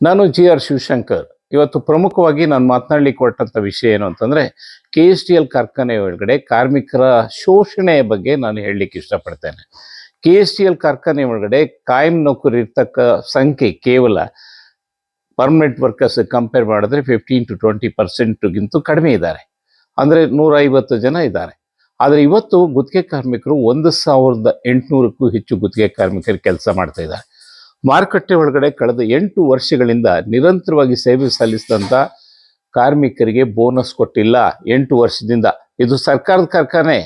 ನಾನು ಜಿ.ಆರ್. ಶಿವಶಂಕರ್. ಇವತ್ತು ಪ್ರಮುಖವಾಗಿ ನಾನು ಮಾತನಾಡಲಿಕ್ಕೆ ಹೊರಟಂಥ ವಿಷಯ ಏನು ಅಂತಂದರೆ, KSTL ಕಾರ್ಖಾನೆ ಒಳಗಡೆ ಕಾರ್ಮಿಕರ ಶೋಷಣೆಯ ಬಗ್ಗೆ ನಾನು ಹೇಳಲಿಕ್ಕೆ ಇಷ್ಟಪಡ್ತೇನೆ. KSTL ಕಾರ್ಖಾನೆ ಒಳಗಡೆ ಕಾಯಂ ನೌಕರರು ಇರ್ತಕ್ಕ ಸಂಖ್ಯೆ ಕೇವಲ ಪರ್ಮನೆಂಟ್ ವರ್ಕರ್ಸ್ ಕಂಪೇರ್ ಮಾಡಿದ್ರೆ 15-20% ಕಡಿಮೆ ಇದ್ದಾರೆ. ಅಂದರೆ 150 ಜನ ಇದ್ದಾರೆ. ಆದರೆ ಇವತ್ತು ಗುತ್ತಿಗೆ ಕಾರ್ಮಿಕರು 1800ಕ್ಕೂ ಹೆಚ್ಚು ಗುತ್ತಿಗೆ ಕಾರ್ಮಿಕರು ಕೆಲಸ ಮಾಡ್ತಾ ಇದ್ದಾರೆ. ಮಾರುಕಟ್ಟೆ ಒಳಗಡೆ ಕಳೆದ 8 ವರ್ಷಗಳಿಂದ ನಿರಂತರವಾಗಿ ಸೇವೆ ಸಲ್ಲಿಸಿದಂಥ ಕಾರ್ಮಿಕರಿಗೆ ಬೋನಸ್ ಕೊಟ್ಟಿಲ್ಲ. 8 ವರ್ಷದಿಂದ. ಇದು ಸರ್ಕಾರದ ಕಾರ್ಖಾನೆ,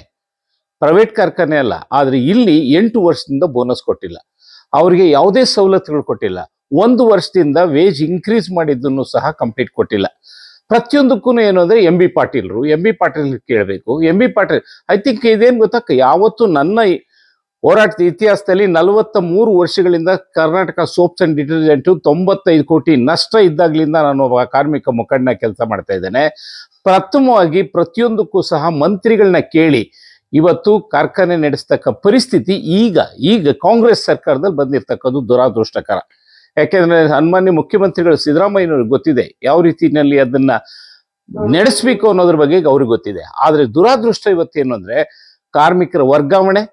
ಪ್ರೈವೇಟ್ ಕಾರ್ಖಾನೆ ಅಲ್ಲ. ಆದರೆ ಇಲ್ಲಿ 8 ವರ್ಷದಿಂದ ಬೋನಸ್ ಕೊಟ್ಟಿಲ್ಲ. ಅವರಿಗೆ ಯಾವುದೇ ಸವಲತ್ತುಗಳು ಕೊಟ್ಟಿಲ್ಲ. 1 ವರ್ಷದಿಂದ ವೇಜ್ ಇನ್ಕ್ರೀಸ್ ಮಾಡಿದ್ದನ್ನು ಸಹ ಕಂಪ್ಲೀಟ್ ಕೊಟ್ಟಿಲ್ಲ. ಪ್ರತಿಯೊಂದಕ್ಕೂ ಏನು ಅಂದರೆ ಎಂ ಬಿ ಪಾಟೀಲ್ ಕೇಳಬೇಕು. M B Patil I think ಇದೇನು ಗೊತ್ತಕ್ಕ, ಯಾವತ್ತು ನನ್ನ ಹೋರಾಟದ ಇತಿಹಾಸದಲ್ಲಿ 43 ವರ್ಷಗಳಿಂದ ಕರ್ನಾಟಕ ಸೋಪ್ಸ್ ಅಂಡ್ ಡಿಟರ್ಜೆಂಟು 95 ಕೋಟಿ ನಷ್ಟ ಇದ್ದಾಗಲಿಂದ ನಾನು ಒಬ್ಬ ಕಾರ್ಮಿಕ ಮುಖಂಡನ ಕೆಲಸ ಮಾಡ್ತಾ ಇದ್ದೇನೆ. ಪ್ರಥಮವಾಗಿ ಪ್ರತಿಯೊಂದಕ್ಕೂ ಸಹ ಮಂತ್ರಿಗಳನ್ನ ಕೇಳಿ ಇವತ್ತು ಕಾರ್ಖಾನೆ ನಡೆಸ್ತಕ್ಕ ಪರಿಸ್ಥಿತಿ ಈಗ ಕಾಂಗ್ರೆಸ್ ಸರ್ಕಾರದಲ್ಲಿ ಬಂದಿರತಕ್ಕದ್ದು ದುರಾದೃಷ್ಟಕರ. ಯಾಕೆಂದ್ರೆ ಸನ್ಮಾನ್ಯ ಮುಖ್ಯಮಂತ್ರಿಗಳು ಸಿದ್ದರಾಮಯ್ಯನವ್ರಿಗೆ ಗೊತ್ತಿದೆ ಯಾವ ರೀತಿಯಲ್ಲಿ ಅದನ್ನ ನಡೆಸಬೇಕು ಅನ್ನೋದ್ರ ಬಗ್ಗೆ ಅವ್ರಿಗೆ ಗೊತ್ತಿದೆ. ಆದರೆ ದುರಾದೃಷ್ಟ ಇವತ್ತೇನು ಅಂದ್ರೆ ಕಾರ್ಮಿಕರ ವರ್ಗಾವಣೆ,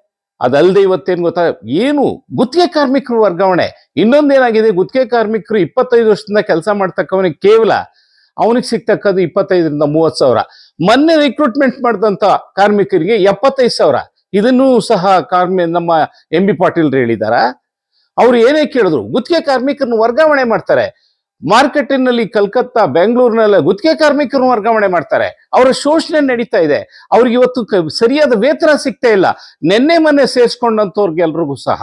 ಅದಲ್ಲದೆ ಇವತ್ತೇನು ಗೊತ್ತಾ, ಏನು ಗುತ್ತಿಗೆ ಕಾರ್ಮಿಕರು ವರ್ಗಾವಣೆ. ಇನ್ನೊಂದೇನಾಗಿದೆ, ಗುತ್ತಿಗೆ ಕಾರ್ಮಿಕರು 25 ವರ್ಷದಿಂದ ಕೆಲಸ ಮಾಡ್ತಕ್ಕವನಿಗೆ ಕೇವಲ ಅವನಿಗೆ ಸಿಗ್ತಕ್ಕದ್ದು 25,000-30,000 ಸಾವಿರ. ಮೊನ್ನೆ ರಿಕ್ರೂಟ್ಮೆಂಟ್ ಮಾಡಿದಂಥ ಕಾರ್ಮಿಕರಿಗೆ 75 ಸಾವಿರ. ಇದನ್ನೂ ಸಹ ನಮ್ಮ ಎಂ ಬಿ ಪಾಟೀಲ್ರು ಹೇಳಿದಾರ. ಅವ್ರು ಏನೇ ಕೇಳಿದ್ರು ಗುತ್ತಿಗೆ ಕಾರ್ಮಿಕರನ್ನು ವರ್ಗಾವಣೆ ಮಾಡ್ತಾರೆ. ಮಾರ್ಕೆಟಿನಲ್ಲಿ ಕಲ್ಕತ್ತಾ, ಬೆಂಗಳೂರಿನೆಲ್ಲ ಗುತ್ತಿಗೆ ಕಾರ್ಮಿಕರನ್ನು ವರ್ಗಾವಣೆ ಮಾಡ್ತಾರೆ. ಅವರ ಶೋಷಣೆ ನಡೀತಾ ಇದೆ. ಅವ್ರಿಗೆ ಇವತ್ತು ಸರಿಯಾದ ವೇತನ ಸಿಗ್ತಾ ಇಲ್ಲ. ಮೊನ್ನೆ ಸೇರಿಸ್ಕೊಂಡಂಥವ್ರಿಗೆಲ್ರಿಗೂ ಸಹ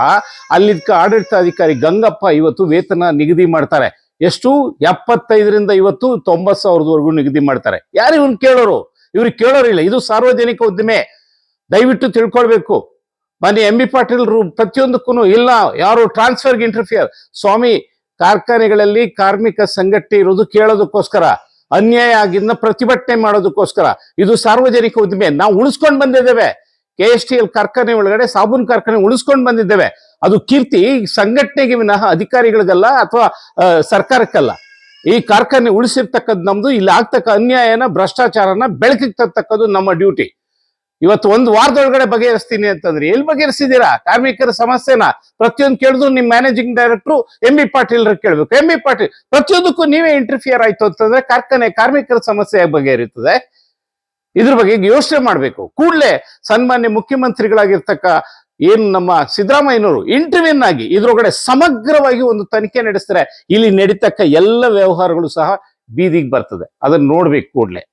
ಅಲ್ಲಿದ್ದ ಆಡಳಿತಾಧಿಕಾರಿ ಗಂಗಪ್ಪ ಇವತ್ತು ವೇತನ ನಿಗದಿ ಮಾಡ್ತಾರೆ. ಎಷ್ಟು? 75ರಿಂದ ಇವತ್ತು 90,000ವರೆಗೂ ನಿಗದಿ ಮಾಡ್ತಾರೆ. ಯಾರು ಇವನ್ ಕೇಳೋರು? ಇವ್ರಿಗೆ ಕೇಳೋರಿಲ್ಲ. ಇದು ಸಾರ್ವಜನಿಕ ಉದ್ದಿಮೆ, ದಯವಿಟ್ಟು ತಿಳ್ಕೊಳ್ಬೇಕು. ಮನೆ ಎಂ ಬಿ ಪಾಟೀಲ್ರು ಪ್ರತಿಯೊಂದಕ್ಕೂ ಇಲ್ಲ, ಯಾರು ಟ್ರಾನ್ಸ್ಫರ್ಗೆ ಇಂಟರ್ಫಿಯರ್. ಸ್ವಾಮಿ, ಕಾರ್ಖಾನೆಗಳಲ್ಲಿ ಕಾರ್ಮಿಕ ಸಂಘಟನೆ ಇರೋದು ಕೇಳೋದಕ್ಕೋಸ್ಕರ, ಅನ್ಯಾಯ ಆಗಿದ್ನ ಪ್ರತಿಭಟನೆ ಮಾಡೋದಕ್ಕೋಸ್ಕರ. ಇದು ಸಾರ್ವಜನಿಕ ಉದ್ದಿಮೆ. ನಾವು ಉಳಿಸ್ಕೊಂಡು ಬಂದಿದ್ದೇವೆ. KSTL ಕಾರ್ಖಾನೆ ಒಳಗಡೆ ಸಾಬೂನ್ ಕಾರ್ಖಾನೆ ಉಳಿಸ್ಕೊಂಡು ಬಂದಿದ್ದೇವೆ. ಅದು ಕೀರ್ತಿ ಸಂಘಟನೆಗೆ ವಿನಃ ಅಧಿಕಾರಿಗಳಿಗಲ್ಲ ಅಥವಾ ಸರ್ಕಾರಕ್ಕಲ್ಲ. ಈ ಕಾರ್ಖಾನೆ ಉಳಿಸಿರ್ತಕ್ಕದ್ದು ನಮ್ದು. ಇಲ್ಲಿ ಆಗ್ತಕ್ಕ ಅನ್ಯಾಯನ, ಭ್ರಷ್ಟಾಚಾರನ ಬೆಳಕಿಗೆ ತರ್ತಕ್ಕದ್ದು ನಮ್ಮ ಡ್ಯೂಟಿ. ಇವತ್ತು 1 ವಾರದೊಳಗಡೆ ಬಗೆಹರಿಸ್ತೀನಿ ಅಂತಂದ್ರೆ ಎಲ್ಲಿ ಬಗೆಹರಿಸಿದ್ದೀರಾ ಕಾರ್ಮಿಕರ ಸಮಸ್ಯೆನ? ಪ್ರತಿಯೊಂದು ಕೇಳಿದ್ರು ನಿಮ್ managing director M B Patil ಕೇಳ್ಬೇಕು. ಎಂ ಬಿ ಪಾಟೀಲ್ ಪ್ರತಿಯೊಂದಕ್ಕೂ ನೀವೇ ಇಂಟರ್ಫಿಯರ್ ಆಯ್ತು ಅಂತಂದ್ರೆ ಕಾರ್ಮಿಕರ ಸಮಸ್ಯೆ ಬಗೆಹರಿಯುತ್ತದೆ? ಇದ್ರ ಬಗ್ಗೆ ಯೋಚನೆ ಮಾಡ್ಬೇಕು. ಕೂಡಲೇ ಸನ್ಮಾನ್ಯ ಮುಖ್ಯಮಂತ್ರಿಗಳಾಗಿರ್ತಕ್ಕ ಏನು ನಮ್ಮ ಸಿದ್ದರಾಮಯ್ಯನವರು ಇಂಟರ್ವ್ಯೂನ್ ಆಗಿ ಇದ್ರೊಳಗಡೆ ಸಮಗ್ರವಾಗಿ ಒಂದು ತನಿಖೆ ನಡೆಸಿದ್ರೆ ಇಲ್ಲಿ ನಡೀತಕ್ಕ ಎಲ್ಲ ವ್ಯವಹಾರಗಳು ಸಹ ಬೀದಿಗೆ ಬರ್ತದೆ. ಅದನ್ನ ನೋಡ್ಬೇಕು ಕೂಡಲೇ.